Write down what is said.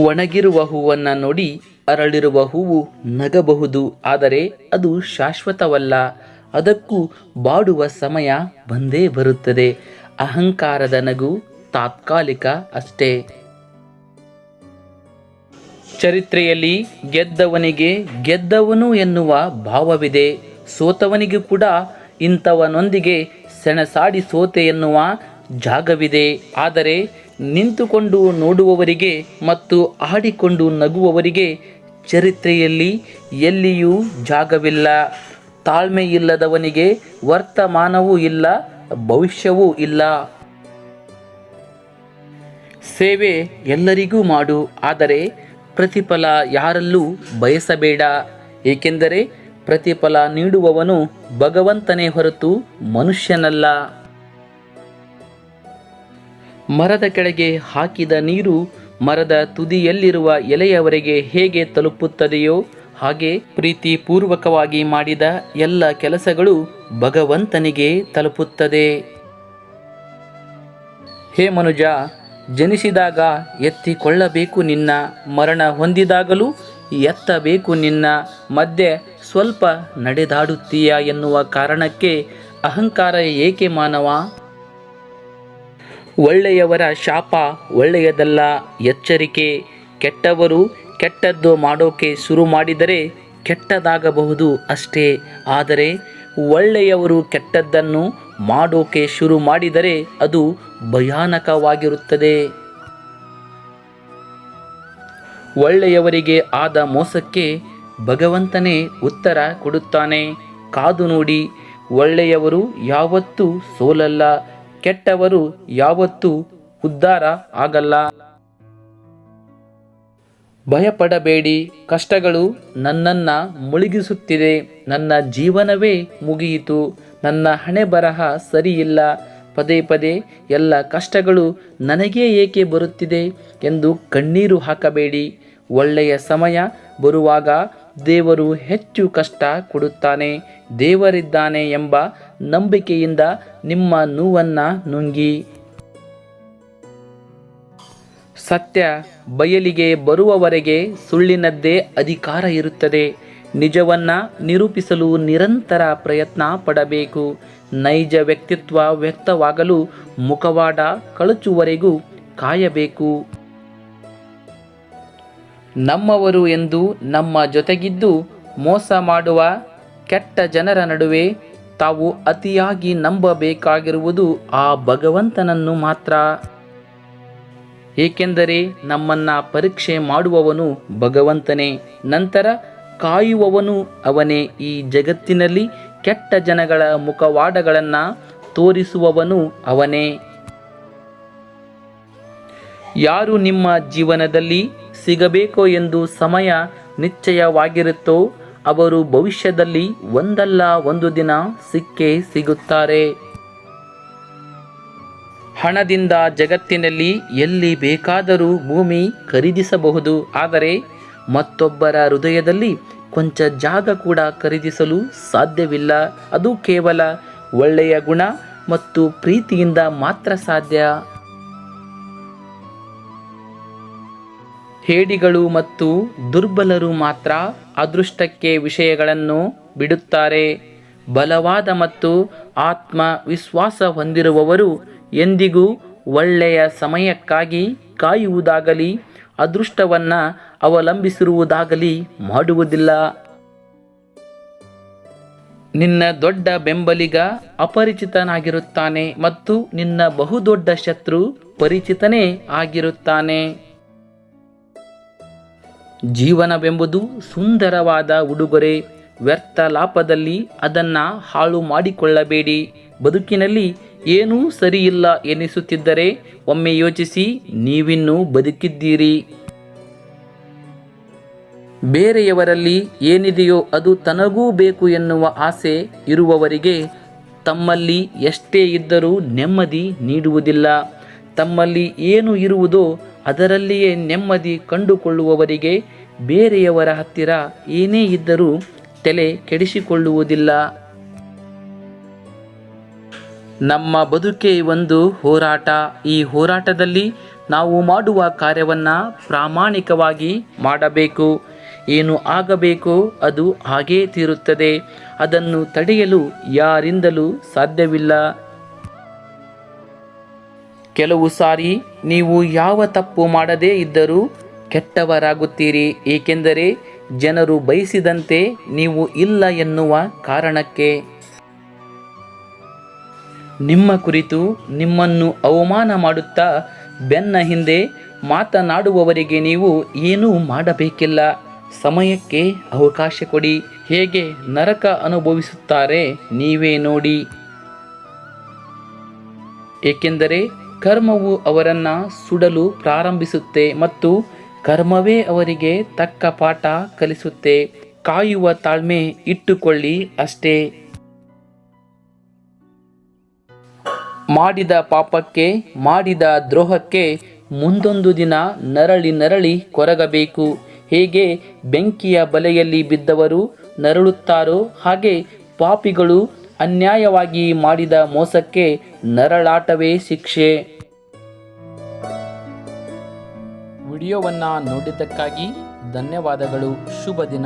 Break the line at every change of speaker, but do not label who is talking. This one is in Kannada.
ಒಣಗಿರುವ ಹೂವನ್ನು ನೋಡಿ ಅರಳಿರುವ ಹೂವು ನಗಬಹುದು, ಆದರೆ ಅದು ಶಾಶ್ವತವಲ್ಲ. ಅದಕ್ಕೂ ಬಾಡುವ ಸಮಯ ಬಂದೇ ಬರುತ್ತದೆ. ಅಹಂಕಾರದ ನಗು ತಾತ್ಕಾಲಿಕ ಅಷ್ಟೇ. ಚರಿತ್ರೆಯಲ್ಲಿ ಗೆದ್ದವನಿಗೆ ಗೆದ್ದವನು ಎನ್ನುವ ಭಾವವಿದೆ. ಸೋತವನಿಗೂ ಕೂಡ ಇಂಥವನೊಂದಿಗೆ ಸೆಣಸಾಡಿ ಸೋತೆ ಎನ್ನುವ ಜಾಗವಿದೆ. ಆದರೆ ನಿಂತುಕೊಂಡು ನೋಡುವವರಿಗೆ ಮತ್ತು ಆಡಿಕೊಂಡು ನಗುವವರಿಗೆ ಚರಿತ್ರೆಯಲ್ಲಿ ಎಲ್ಲಿಯೂ ಜಾಗವಿಲ್ಲ. ತಾಳ್ಮೆ ಇಲ್ಲದವನಿಗೆ ವರ್ತಮಾನವೂ ಇಲ್ಲ, ಭವಿಷ್ಯವೂ ಇಲ್ಲ. ಸೇವೆ ಎಲ್ಲರಿಗೂ ಮಾಡು, ಆದರೆ ಪ್ರತಿಫಲ ಯಾರಲ್ಲೂ ಬಯಸಬೇಡ. ಏಕೆಂದರೆ ಪ್ರತಿಫಲ ನೀಡುವವನು ಭಗವಂತನೇ ಹೊರತು ಮನುಷ್ಯನಲ್ಲ. ಮರದ ಕೆಳಗೆ ಹಾಕಿದ ನೀರು ಮರದ ತುದಿಯಲ್ಲಿರುವ ಎಲೆಯವರೆಗೆ ಹೇಗೆ ತಲುಪುತ್ತದೆಯೋ ಹಾಗೆ ಪ್ರೀತಿಪೂರ್ವಕವಾಗಿ ಮಾಡಿದ ಎಲ್ಲ ಕೆಲಸಗಳು ಭಗವಂತನಿಗೆ ತಲುಪುತ್ತದೆ. ಹೇ ಮನುಜ, ಜನಿಸಿದಾಗ ಎತ್ತಿಕೊಳ್ಳಬೇಕು ನಿನ್ನ, ಮರಣ ಹೊಂದಿದಾಗಲೂ ಎತ್ತಬೇಕು ನಿನ್ನ. ಮಧ್ಯೆ ಸ್ವಲ್ಪ ನಡೆದಾಡುತ್ತೀಯ ಎನ್ನುವ ಕಾರಣಕ್ಕೆ ಅಹಂಕಾರ ಏಕೆ ಮಾನವ? ಒಳ್ಳೆಯವರ ಶಾಪ ಒಳ್ಳೆಯದಲ್ಲ, ಎಚ್ಚರಿಕೆ. ಕೆಟ್ಟವರು ಕೆಟ್ಟದ್ದು ಮಾಡೋಕೆ ಶುರು ಮಾಡಿದರೆ ಕೆಟ್ಟದಾಗಬಹುದು ಅಷ್ಟೇ. ಆದರೆ ಒಳ್ಳೆಯವರು ಕೆಟ್ಟದ್ದನ್ನು ಮಾಡೋಕೆ ಶುರು ಮಾಡಿದರೆ ಅದು ಭಯಾನಕವಾಗಿರುತ್ತದೆ. ಒಳ್ಳೆಯವರಿಗೆ ಆದ ಮೋಸಕ್ಕೆ ಭಗವಂತನೇ ಉತ್ತರ ಕೊಡುತ್ತಾನೆ. ಕಾದು ನೋಡಿ. ಒಳ್ಳೆಯವರು ಯಾವತ್ತೂ ಸೋಲಲ್ಲ, ಕೆಟ್ಟವರು ಯಾವತ್ತೂ ಉದ್ಧಾರ ಆಗಲ್ಲ. ಭಯಪಡಬೇಡಿ, ಕಷ್ಟಗಳು ನನ್ನನ್ನು ಮುಳುಗಿಸುತ್ತಿದೆ. ನನ್ನ ಜೀವನವೇ ಮುಗಿಯಿತು, ನನ್ನ ಹಣೆ ಬರಹ ಸರಿಯಿಲ್ಲ. ಪದೇ ಪದೇ ಎಲ್ಲ ಕಷ್ಟಗಳು ನನಗೇ ಏಕೆ ಬರುತ್ತಿದೆ ಎಂದು ಕಣ್ಣೀರು ಹಾಕಬೇಡಿ. ಒಳ್ಳೆಯ ಸಮಯ ಬರುವಾಗ ದೇವರು ಹೆಚ್ಚು ಕಷ್ಟ ಕೊಡುತ್ತಾನೆ. ದೇವರಿದ್ದಾನೆ ಎಂಬ ನಂಬಿಕೆಯಿಂದ ನಿಮ್ಮ ನೋವನ್ನು ನುಂಗಿ. ಸತ್ಯ ಬಯಲಿಗೆ ಬರುವವರೆಗೆ ಸುಳ್ಳಿನದ್ದೇ ಅಧಿಕಾರ ಇರುತ್ತದೆ. ನಿಜವನ್ನು ನಿರೂಪಿಸಲು ನಿರಂತರ ಪ್ರಯತ್ನ ಪಡಬೇಕು. ನೈಜ ವ್ಯಕ್ತಿತ್ವ ವ್ಯಕ್ತವಾಗಲು ಮುಖವಾಡ ಕಳಚುವವರೆಗೂ ಕಾಯಬೇಕು. ನಮ್ಮವರು ಎಂದು ನಮ್ಮ ಜೊತೆಗಿದ್ದು ಮೋಸ ಮಾಡುವ ಕೆಟ್ಟ ಜನರ ನಡುವೆ ತಾವು ಅತಿಯಾಗಿ ನಂಬಬೇಕಾಗಿರುವುದು ಆ ಭಗವಂತನನ್ನು ಮಾತ್ರ. ಏಕೆಂದರೆ ನಮ್ಮನ್ನು ಪರೀಕ್ಷೆ ಮಾಡುವವನು ಭಗವಂತನೇ, ನಂತರ ಕಾಯುವವನು ಅವನೇ. ಈ ಜಗತ್ತಿನಲ್ಲಿ ಕೆಟ್ಟ ಜನಗಳ ಮುಖವಾಡಗಳನ್ನು ತೋರಿಸುವವನು ಅವನೇ. ಯಾರು ನಿಮ್ಮ ಜೀವನದಲ್ಲಿ ಸಿಗಬೇಕೋ ಎಂದು ಸಮಯ ನಿಶ್ಚಯವಾಗಿರುತ್ತೋ ಅವರು ಭವಿಷ್ಯದಲ್ಲಿ ಒಂದಲ್ಲ ಒಂದು ದಿನ ಸಿಕ್ಕೇ ಸಿಗುತ್ತಾರೆ. ಹಣದಿಂದ ಜಗತ್ತಿನಲ್ಲಿ ಎಲ್ಲಿ ಬೇಕಾದರೂ ಭೂಮಿ ಖರೀದಿಸಬಹುದು, ಆದರೆ ಮತ್ತೊಬ್ಬರ ಹೃದಯದಲ್ಲಿ ಕೊಂಚ ಜಾಗ ಕೂಡ ಖರೀದಿಸಲು ಸಾಧ್ಯವಿಲ್ಲ. ಅದು ಕೇವಲ ಒಳ್ಳೆಯ ಗುಣ ಮತ್ತು ಪ್ರೀತಿಯಿಂದ ಮಾತ್ರ ಸಾಧ್ಯ. ಹೇಡಿಗಳು ಮತ್ತು ದುರ್ಬಲರು ಮಾತ್ರ ಅದೃಷ್ಟಕ್ಕೆ ವಿಷಯಗಳನ್ನು ಬಿಡುತ್ತಾರೆ. ಬಲವಾದ ಮತ್ತು ಆತ್ಮವಿಶ್ವಾಸ ಹೊಂದಿರುವವರು ಎಂದಿಗೂ ಒಳ್ಳೆಯ ಸಮಯಕ್ಕಾಗಿ ಕಾಯುವುದಾಗಲಿ ಅದೃಷ್ಟವನ್ನು ಅವಲಂಬಿಸಿರುವುದಾಗಲಿ ಮಾಡುವುದಿಲ್ಲ. ನಿನ್ನ ದೊಡ್ಡ ಬೆಂಬಲಿಗ ಅಪರಿಚಿತನಾಗಿರುತ್ತಾನೆ ಮತ್ತು ನಿನ್ನ ಬಹುದೊಡ್ಡ ಶತ್ರು ಪರಿಚಿತನೇ ಆಗಿರುತ್ತಾನೆ. ಜೀವನವೆಂಬುದು ಸುಂದರವಾದ ಉಡುಗೊರೆ. ವ್ಯರ್ಥ ಲಾಪದಲ್ಲಿ ಅದನ್ನು ಹಾಳು ಮಾಡಿಕೊಳ್ಳಬೇಡಿ. ಬದುಕಿನಲ್ಲಿ ಏನೂ ಸರಿಯಿಲ್ಲ ಎನಿಸುತ್ತಿದ್ದರೆ ಒಮ್ಮೆ ಯೋಚಿಸಿ, ನೀವಿನ್ನೂ ಬದುಕಿದ್ದೀರಿ. ಬೇರೆಯವರಲ್ಲಿ ಏನಿದೆಯೋ ಅದು ತನಗೂ ಬೇಕು ಎನ್ನುವ ಆಸೆ ಇರುವವರಿಗೆ ತಮ್ಮಲ್ಲಿ ಎಷ್ಟೇ ಇದ್ದರೂ ನೆಮ್ಮದಿ ನೀಡುವುದಿಲ್ಲ. ತಮ್ಮಲ್ಲಿ ಏನು ಇರುವುದೋ ಅದರಲ್ಲಿಯೇ ನೆಮ್ಮದಿ ಕಂಡುಕೊಳ್ಳುವವರಿಗೆ ಬೇರೆಯವರ ಹತ್ತಿರ ಏನೇ ಇದ್ದರೂ ತಲೆ ಕೆಡಿಸಿಕೊಳ್ಳುವುದಿಲ್ಲ. ನಮ್ಮ ಬದುಕೆ ಒಂದು ಹೋರಾಟ. ಈ ಹೋರಾಟದಲ್ಲಿ ನಾವು ಮಾಡುವ ಕಾರ್ಯವನ್ನು ಪ್ರಾಮಾಣಿಕವಾಗಿ ಮಾಡಬೇಕು. ಏನು ಆಗಬೇಕು ಅದು ಹಾಗೇ ತೀರುತ್ತದೆ. ಅದನ್ನು ತಡೆಯಲು ಯಾರಿಂದಲೂ ಸಾಧ್ಯವಿಲ್ಲ. ಕೆಲವು ಸಾರಿ ನೀವು ಯಾವ ತಪ್ಪು ಮಾಡದೇ ಇದ್ದರೂ ಕೆಟ್ಟವರಾಗುತ್ತೀರಿ, ಏಕೆಂದರೆ ಜನರು ಬಯಸಿದಂತೆ ನೀವು ಇಲ್ಲ ಎನ್ನುವ ಕಾರಣಕ್ಕೆ. ನಿಮ್ಮ ಕುರಿತು ನಿಮ್ಮನ್ನು ಅವಮಾನ ಮಾಡುತ್ತಾ ಬೆನ್ನ ಹಿಂದೆ ಮಾತನಾಡುವವರಿಗೆ ನೀವು ಏನೂ ಮಾಡಬೇಕಿಲ್ಲ. ಸಮಯಕ್ಕೆ ಅವಕಾಶ ಕೊಡಿ. ಹೇಗೆ ನರಕ ಅನುಭವಿಸುತ್ತಾರೆ ನೀವೇ ನೋಡಿ. ಏಕೆಂದರೆ ಕರ್ಮವು ಅವರನ್ನು ಸುಡಲು ಪ್ರಾರಂಭಿಸುತ್ತೆ ಮತ್ತು ಕರ್ಮವೇ ಅವರಿಗೆ ತಕ್ಕ ಪಾಠ ಕಲಿಸುತ್ತೆ. ಕಾಯುವ ತಾಳ್ಮೆ ಇಟ್ಟುಕೊಳ್ಳಿ ಅಷ್ಟೇ. ಮಾಡಿದ ಪಾಪಕ್ಕೆ, ಮಾಡಿದ ದ್ರೋಹಕ್ಕೆ ಮುಂದೊಂದು ದಿನ ನರಳಿ ನರಳಿ ಕೊರಗಬೇಕು. ಹೇಗೆ ಬೆಂಕಿಯ ಬಲೆಯಲ್ಲಿ ಬಿದ್ದವರು ನರಳುತ್ತಾರೋ ಹಾಗೆ ಪಾಪಿಗಳು ಅನ್ಯಾಯವಾಗಿ ಮಾಡಿದ ಮೋಸಕ್ಕೆ ನರಳಾಟವೇ ಶಿಕ್ಷೆ. ವಿಡಿಯೋವನ್ನು ನೋಡಿದ್ದಕ್ಕಾಗಿ ಧನ್ಯವಾದಗಳು. ಶುಭ ದಿನ.